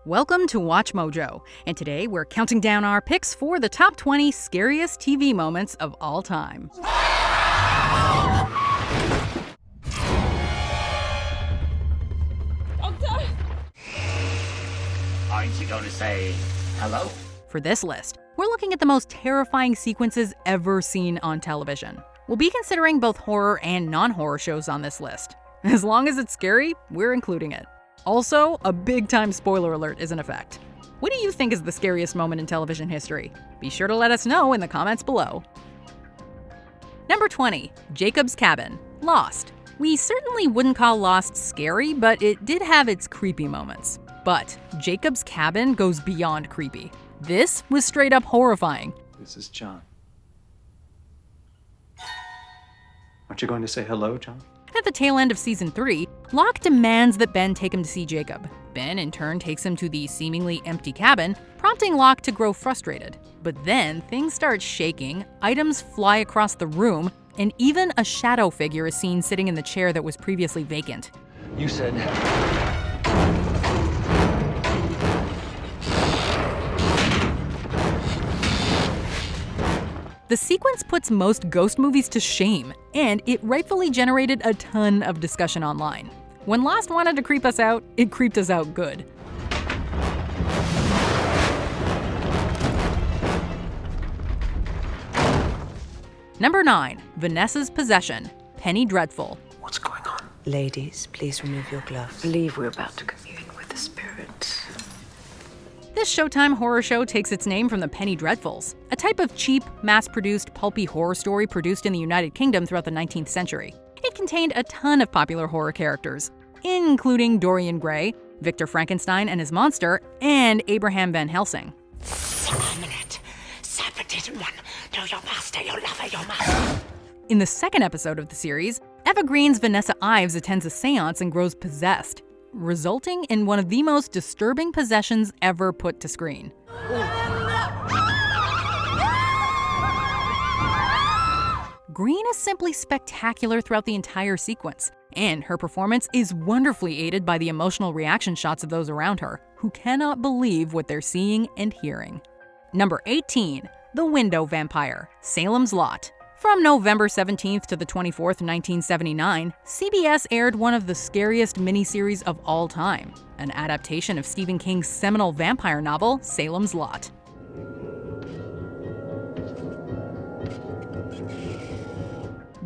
Welcome to Watch Mojo, and today we're counting down our picks for the top 20 scariest TV moments of all time. Doctor! Aren't you going to say hello? For this list, we're looking at the most terrifying sequences ever seen on television. We'll be considering both horror and non-horror shows on this list. As long as it's scary, we're including it. Also, a big-time spoiler alert is in effect. What do you think is the scariest moment in television history? Be sure to let us know in the comments below. Number 20, Jacob's Cabin, Lost. We certainly wouldn't call Lost scary, but it did have its creepy moments. But Jacob's Cabin goes beyond creepy. This was straight up horrifying. This is John. Aren't you going to say hello, John? At the tail end of season 3, Locke demands that Ben take him to see Jacob. Ben, in turn, takes him to the seemingly empty cabin, prompting Locke to grow frustrated. But then, things start shaking, items fly across the room, and even a shadow figure is seen sitting in the chair that was previously vacant. You said... The sequence puts most ghost movies to shame, and it rightfully generated a ton of discussion online. When Lost wanted to creep us out, it creeped us out good. Number 9, Vanessa's Possession, Penny Dreadful. What's going on? Ladies, please remove your gloves. I believe we're about to commune with the spirits. This Showtime horror show takes its name from the Penny Dreadfuls, a type of cheap, mass-produced, pulpy horror story produced in the United Kingdom throughout the 19th century. It contained a ton of popular horror characters, including Dorian Gray, Victor Frankenstein and his monster, and Abraham Van Helsing. In the second episode of the series, Eva Green's Vanessa Ives attends a seance and grows possessed, resulting in one of the most disturbing possessions ever put to screen. Green is simply spectacular throughout the entire sequence, and her performance is wonderfully aided by the emotional reaction shots of those around her, who cannot believe what they're seeing and hearing. Number 18, The Window Vampire, Salem's Lot. From November 17th to the 24th, 1979, CBS aired one of the scariest miniseries of all time, an adaptation of Stephen King's seminal vampire novel, Salem's Lot.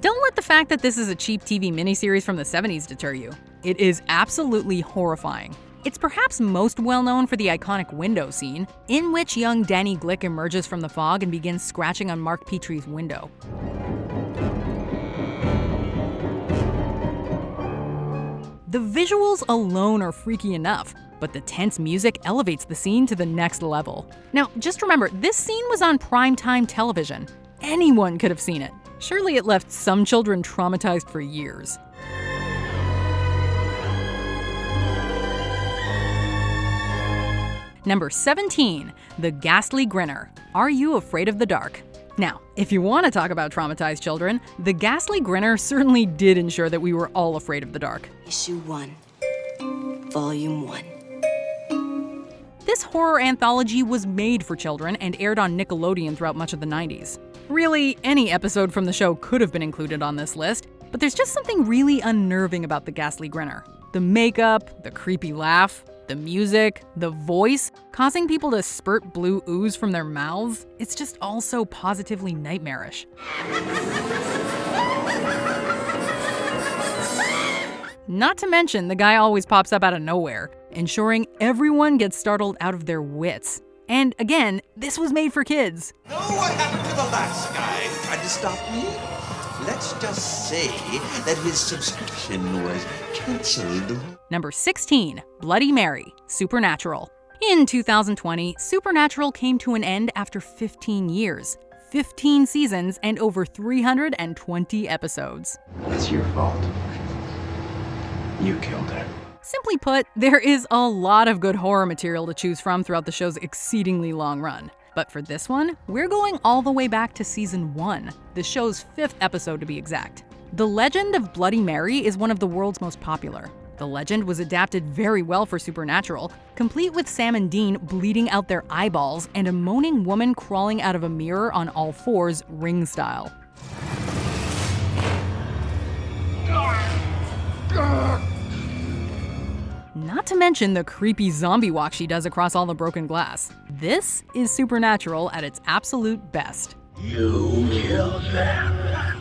Don't let the fact that this is a cheap TV miniseries from the 70s deter you. It is absolutely horrifying. It's perhaps most well known for the iconic window scene, in which young Danny Glick emerges from the fog and begins scratching on Mark Petrie's window. The visuals alone are freaky enough, but the tense music elevates the scene to the next level. Now, just remember, this scene was on primetime television. Anyone could have seen it. Surely it left some children traumatized for years. Number 17, The Ghastly Grinner, Are You Afraid of the Dark? Now, if you want to talk about traumatized children, The Ghastly Grinner certainly did ensure that we were all afraid of the dark. Issue 1, Volume 1. This horror anthology was made for children and aired on Nickelodeon throughout much of the 90s. Really, any episode from the show could have been included on this list, but there's just something really unnerving about The Ghastly Grinner. The makeup, the creepy laugh, the music, the voice, causing people to spurt blue ooze from their mouths, it's just all so positively nightmarish. Not to mention, the guy always pops up out of nowhere, ensuring everyone gets startled out of their wits. And again, this was made for kids. Know what happened to the last guy who tried to stop me? Let's just say that his subscription was cancelled. Number 16, Bloody Mary, Supernatural. In 2020, Supernatural came to an end after 15 years, 15 seasons, and over 320 episodes. It's your fault. You killed her. Simply put, there is a lot of good horror material to choose from throughout the show's exceedingly long run. But for this one, we're going all the way back to season 1, the show's 5th episode to be exact. The legend of Bloody Mary is one of the world's most popular. The legend was adapted very well for Supernatural, complete with Sam and Dean bleeding out their eyeballs and a moaning woman crawling out of a mirror on all fours, Ring style. Not to mention the creepy zombie walk she does across all the broken glass. This is Supernatural at its absolute best. You killed them.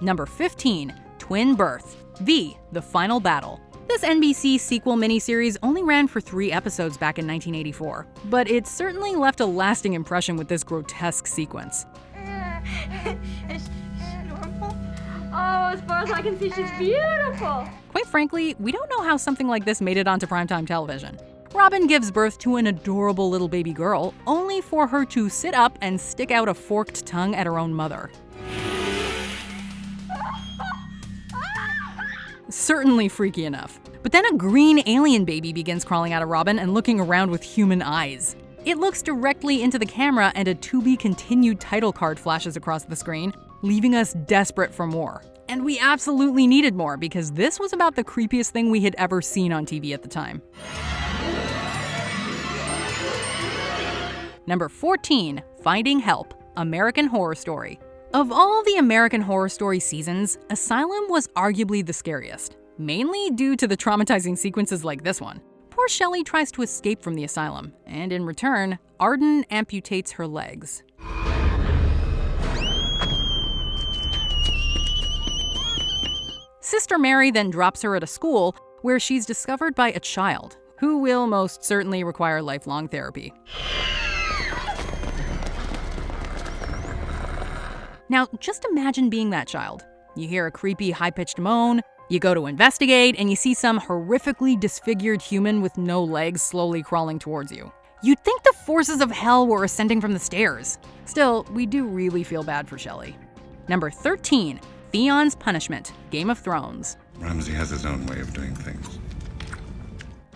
Number 15, Twin Birth, V, The Final Battle. This NBC sequel miniseries only ran for 3 episodes back in 1984, but it certainly left a lasting impression with this grotesque sequence. Is she normal? Oh, as far as I can see, she's beautiful. Quite frankly, we don't know how something like this made it onto primetime television. Robin gives birth to an adorable little baby girl, only for her to sit up and stick out a forked tongue at her own mother. Certainly freaky enough. But then a green alien baby begins crawling out of Robin and looking around with human eyes. It looks directly into the camera and a to be continued title card flashes across the screen, leaving us desperate for more. And we absolutely needed more because this was about the creepiest thing we had ever seen on TV at the time. Number 14, Finding Help, American Horror Story. Of all the American Horror Story seasons, Asylum was arguably the scariest, mainly due to the traumatizing sequences like this one. Poor Shelley tries to escape from the asylum, and in return, Arden amputates her legs. Sister Mary then drops her at a school where she's discovered by a child, who will most certainly require lifelong therapy. Now, just imagine being that child. You hear a creepy, high-pitched moan, you go to investigate, and you see some horrifically disfigured human with no legs slowly crawling towards you. You'd think the forces of hell were ascending from the stairs. Still, we do really feel bad for Shelley. Number 13, Theon's Punishment, Game of Thrones. Ramsay has his own way of doing things.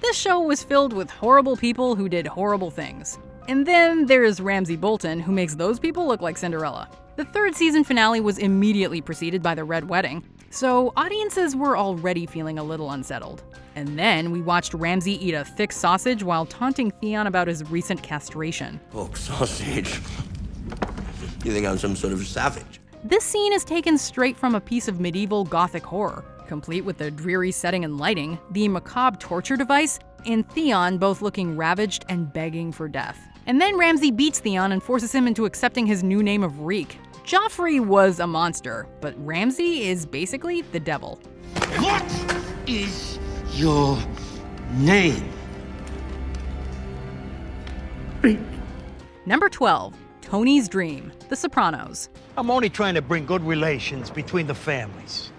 This show was filled with horrible people who did horrible things. And then there's Ramsay Bolton, who makes those people look like Cinderella. The 3rd season finale was immediately preceded by the Red Wedding, so audiences were already feeling a little unsettled. And then we watched Ramsay eat a thick sausage while taunting Theon about his recent castration. Pork sausage? You think I'm some sort of savage? This scene is taken straight from a piece of medieval Gothic horror, complete with the dreary setting and lighting, the macabre torture device, and Theon both looking ravaged and begging for death. And then Ramsay beats Theon and forces him into accepting his new name of Reek. Joffrey was a monster, but Ramsay is basically the devil. What is your name? Number 12, Tony's Dream, The Sopranos. I'm only trying to bring good relations between the families,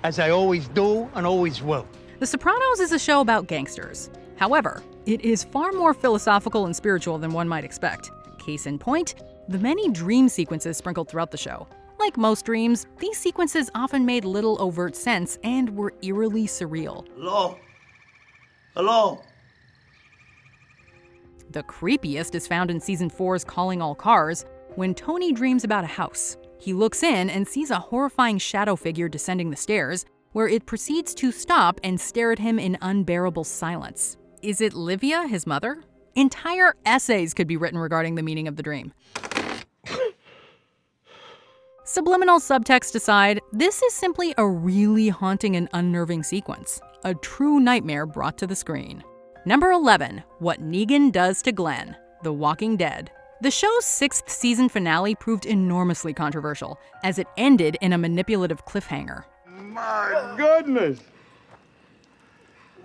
as I always do and always will. The Sopranos is a show about gangsters. However, it is far more philosophical and spiritual than one might expect. Case in point, the many dream sequences sprinkled throughout the show. Like most dreams, these sequences often made little overt sense and were eerily surreal. Hello? Hello? The creepiest is found in season 4's Calling All Cars, when Tony dreams about a house. He looks in and sees a horrifying shadow figure descending the stairs, where it proceeds to stop and stare at him in unbearable silence. Is it Livia, his mother? Entire essays could be written regarding the meaning of the dream. Subliminal subtext aside, this is simply a really haunting and unnerving sequence. A true nightmare brought to the screen. Number 11, What Negan Does to Glenn, The Walking Dead. The show's 6th season finale proved enormously controversial, as it ended in a manipulative cliffhanger. My goodness!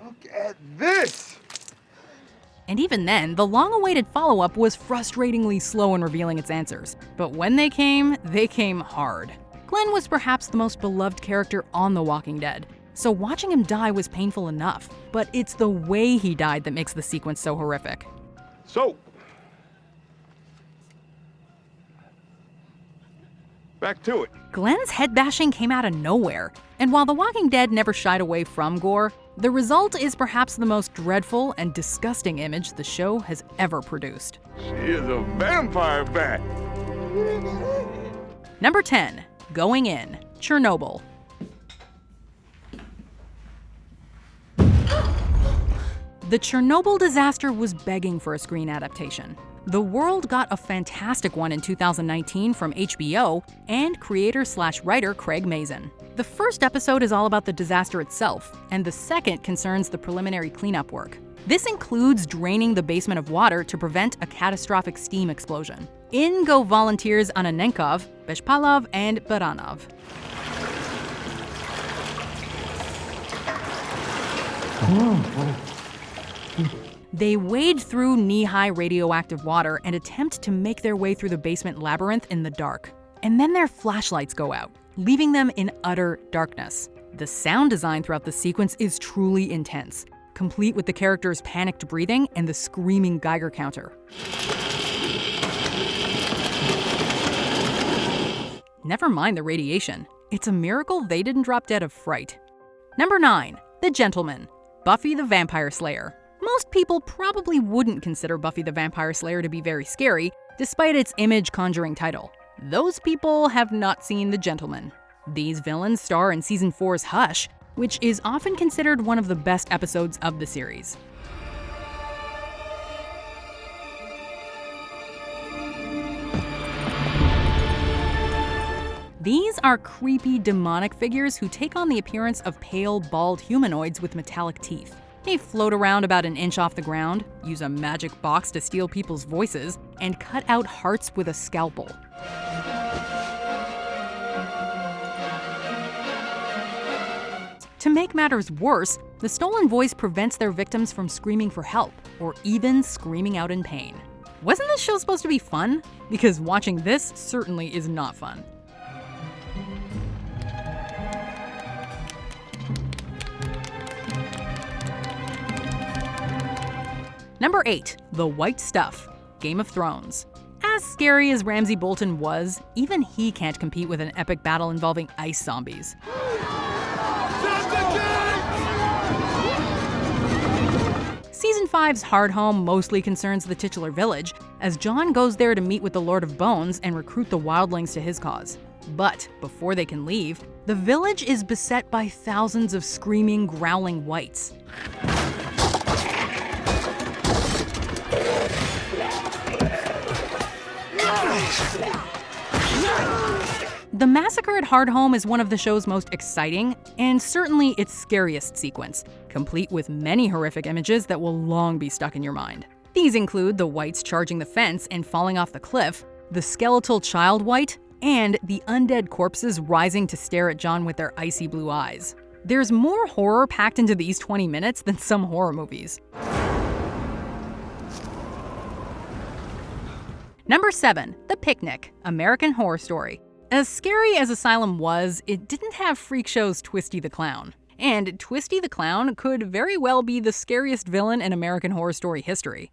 Look at this! And even then, the long-awaited follow-up was frustratingly slow in revealing its answers. But when they came hard. Glenn was perhaps the most beloved character on The Walking Dead, so watching him die was painful enough. But it's the way he died that makes the sequence so horrific. So, back to it. Glenn's head bashing came out of nowhere, and while The Walking Dead never shied away from gore, the result is perhaps the most dreadful and disgusting image the show has ever produced. She is a vampire bat. Number 10, Going In, Chernobyl. The Chernobyl disaster was begging for a screen adaptation. The world got a fantastic one in 2019 from HBO and creator/writer Craig Mazin. The first episode is all about the disaster itself, and the second concerns the preliminary cleanup work. This includes draining the basement of water to prevent a catastrophic steam explosion. In go volunteers Ananenkov, Beshpalov, and Baranov. They wade through knee-high radioactive water and attempt to make their way through the basement labyrinth in the dark. And then their flashlights go out, leaving them in utter darkness. The sound design throughout the sequence is truly intense, complete with the characters' panicked breathing and the screaming Geiger counter. Never mind the radiation. It's a miracle they didn't drop dead of fright. Number 9. The Gentleman. Buffy the Vampire Slayer. Most people probably wouldn't consider Buffy the Vampire Slayer to be very scary, despite its image-conjuring title. Those people have not seen The Gentleman. These villains star in Season 4's Hush, which is often considered one of the best episodes of the series. These are creepy, demonic figures who take on the appearance of pale, bald humanoids with metallic teeth. They float around about an inch off the ground, use a magic box to steal people's voices, and cut out hearts with a scalpel. To make matters worse, the stolen voice prevents their victims from screaming for help, or even screaming out in pain. Wasn't this show supposed to be fun? Because watching this certainly is not fun. Number 8. The White Stuff. Game of Thrones. As scary as Ramsay Bolton was, even he can't compete with an epic battle involving ice zombies. Season 5's Hardhome mostly concerns the titular village, as Jon goes there to meet with the Lord of Bones and recruit the wildlings to his cause. But before they can leave, the village is beset by thousands of screaming, growling wights. The massacre at Hardhome is one of the show's most exciting, and certainly its scariest sequence, complete with many horrific images that will long be stuck in your mind. These include the wights charging the fence and falling off the cliff, the skeletal child wight, and the undead corpses rising to stare at Jon with their icy blue eyes. There's more horror packed into these 20 minutes than some horror movies. Number 7. The Picnic. American Horror Story. As scary as Asylum was, it didn't have freak show's Twisty the Clown. And Twisty the Clown could very well be the scariest villain in American Horror Story history.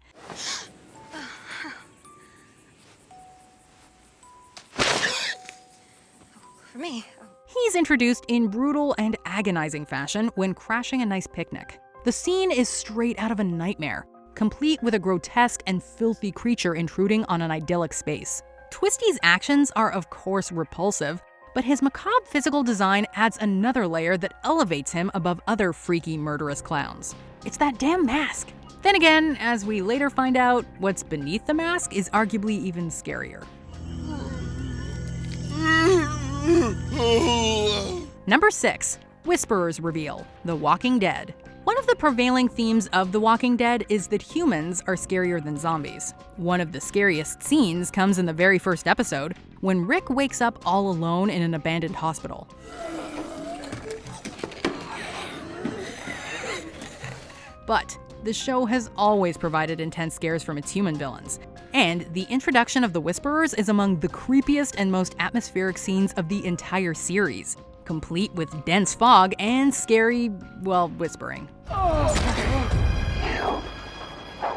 For me. He's introduced in brutal and agonizing fashion when crashing a nice picnic. The scene is straight out of a nightmare, complete with a grotesque and filthy creature intruding on an idyllic space. Twisty's actions are of course repulsive, but his macabre physical design adds another layer that elevates him above other freaky, murderous clowns. It's that damn mask! Then again, as we later find out, what's beneath the mask is arguably even scarier. Number 6. Whisperer's Reveal. The Walking Dead. One of the prevailing themes of The Walking Dead is that humans are scarier than zombies. One of the scariest scenes comes in the very first episode, when Rick wakes up all alone in an abandoned hospital. But the show has always provided intense scares from its human villains, and the introduction of the Whisperers is among the creepiest and most atmospheric scenes of the entire series, complete with dense fog and scary, well, whispering. You are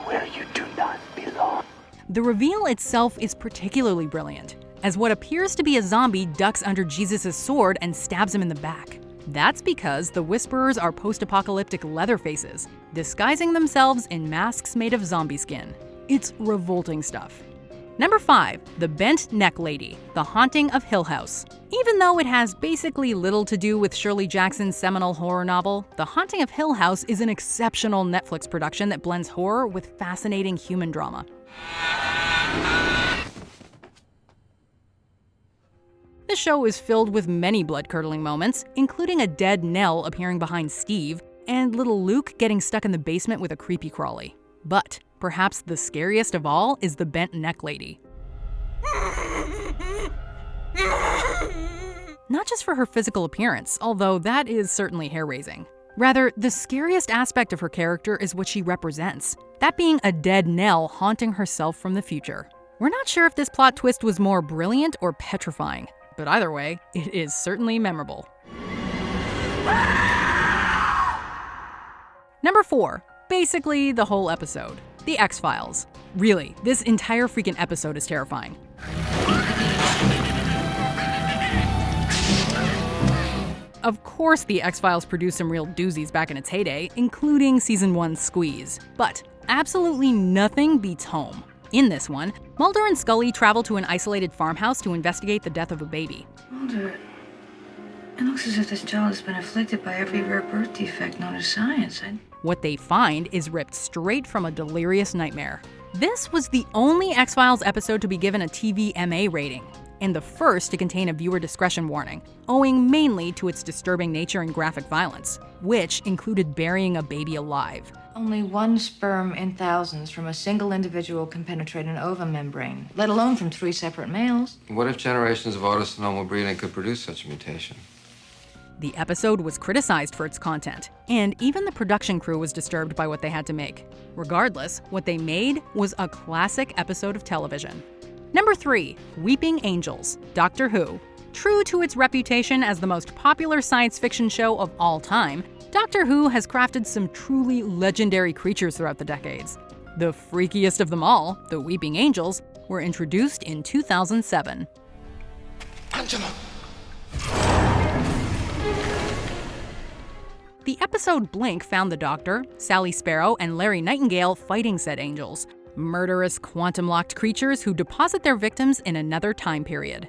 where you do not belong. The reveal itself is particularly brilliant, as what appears to be a zombie ducks under Jesus' sword and stabs him in the back. That's because the Whisperers are post-apocalyptic Leatherfaces, disguising themselves in masks made of zombie skin. It's revolting stuff. Number 5. The Bent Neck Lady, The Haunting of Hill House. Even though it has basically little to do with Shirley Jackson's seminal horror novel, The Haunting of Hill House is an exceptional Netflix production that blends horror with fascinating human drama. The show is filled with many blood-curdling moments, including a dead Nell appearing behind Steve, and little Luke getting stuck in the basement with a creepy crawly. But perhaps the scariest of all is the Bent Neck Lady. Not just for her physical appearance, although that is certainly hair-raising. Rather, the scariest aspect of her character is what she represents, that being a dead Nell haunting herself from the future. We're not sure if this plot twist was more brilliant or petrifying, but either way, it is certainly memorable. Number 4. Basically the whole episode. The X-Files. Really, this entire freaking episode is terrifying. Of course, The X-Files produced some real doozies back in its heyday, including Season 1's Squeeze. But absolutely nothing beats home. In this one, Mulder and Scully travel to an isolated farmhouse to investigate the death of a baby. Mulder, it looks as if this child has been afflicted by every rare birth defect known to science. What they find is ripped straight from a delirious nightmare. This was the only X-Files episode to be given a TVMA rating, and the first to contain a viewer discretion warning, owing mainly to its disturbing nature and graphic violence, which included burying a baby alive. Only one sperm in thousands from a single individual can penetrate an ovum membrane, let alone from 3 separate males. What if generations of autosomal breeding could produce such a mutation? The episode was criticized for its content, and even the production crew was disturbed by what they had to make. Regardless, what they made was a classic episode of television. Number 3. Weeping Angels, Doctor Who. True to its reputation as the most popular science fiction show of all time, Doctor Who has crafted some truly legendary creatures throughout the decades. The freakiest of them all, the Weeping Angels, were introduced in 2007. Angela! The episode Blink found the Doctor, Sally Sparrow, and Larry Nightingale fighting said angels, murderous quantum-locked creatures who deposit their victims in another time period.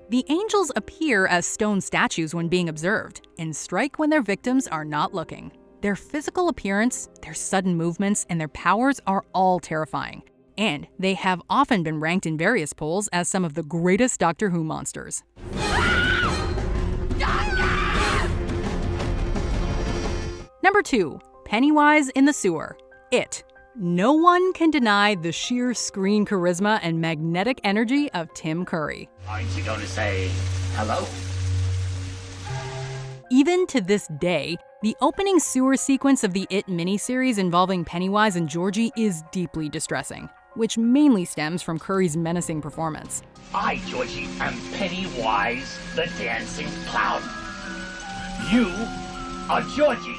The angels appear as stone statues when being observed, and strike when their victims are not looking. Their physical appearance, their sudden movements, and their powers are all terrifying, and they have often been ranked in various polls as some of the greatest Doctor Who monsters. Number 2. Pennywise in the Sewer. It. No one can deny the sheer screen charisma and magnetic energy of Tim Curry. Aren't you going to say hello? Even to this day, the opening sewer sequence of the It miniseries involving Pennywise and Georgie is deeply distressing, which mainly stems from Curry's menacing performance. I, Georgie, am Pennywise the Dancing Clown. You are Georgie.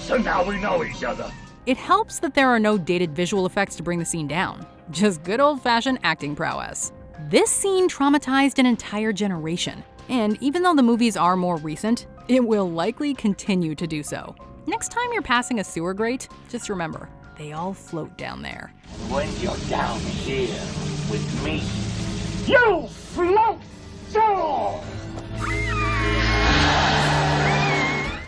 So now we know each other. It helps that there are no dated visual effects to bring the scene down, just good old-fashioned acting prowess. This scene traumatized an entire generation, and even though the movies are more recent, it will likely continue to do so. Next time you're passing a sewer grate, just remember, they all float down there. When you're down here with me, you float too!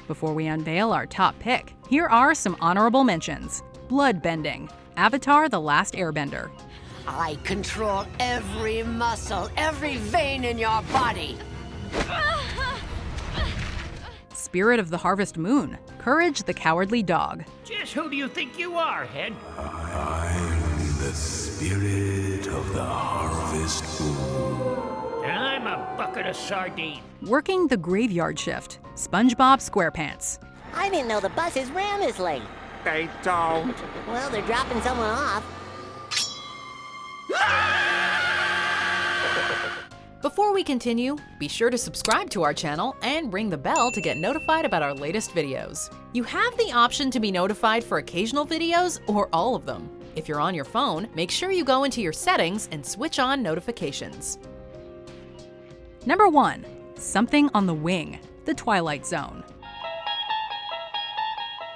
Before we unveil our top pick, here are some honorable mentions. Bloodbending, Avatar: The Last Airbender. I control every muscle, every vein in your body. Spirit of the Harvest Moon, Courage the Cowardly Dog. Just who do you think you are, Head? I'm the spirit of the harvest moon. I'm a bucket of sardines. Working the Graveyard Shift, SpongeBob SquarePants. I didn't know the buses ran this late. They don't. Well, they're dropping someone off. Before we continue, be sure to subscribe to our channel and ring the bell to get notified about our latest videos. You have the option to be notified for occasional videos or all of them. If you're on your phone, make sure you go into your settings and switch on notifications. Number 1. Something on the Wing, The Twilight Zone.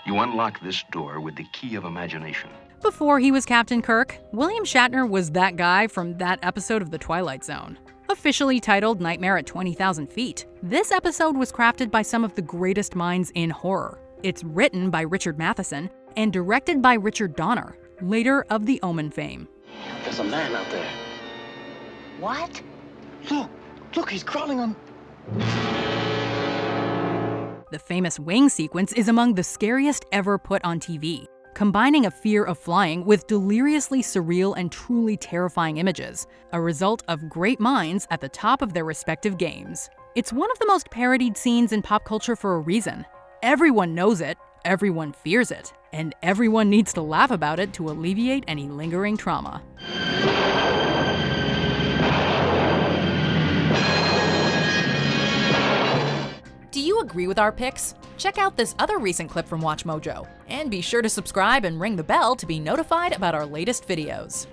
You unlock this door with the key of imagination. Before he was Captain Kirk, William Shatner was that guy from that episode of The Twilight Zone. Officially titled Nightmare at 20,000 Feet, this episode was crafted by some of the greatest minds in horror. It's written by Richard Matheson and directed by Richard Donner, later of The Omen fame. There's a man out there. What? Look, he's crawling on... The famous wing sequence is among the scariest ever put on TV, combining a fear of flying with deliriously surreal and truly terrifying images, a result of great minds at the top of their respective games. It's one of the most parodied scenes in pop culture for a reason. Everyone knows it, everyone fears it, and everyone needs to laugh about it to alleviate any lingering trauma. Do you agree with our picks? Check out this other recent clip from WatchMojo, and be sure to subscribe and ring the bell to be notified about our latest videos.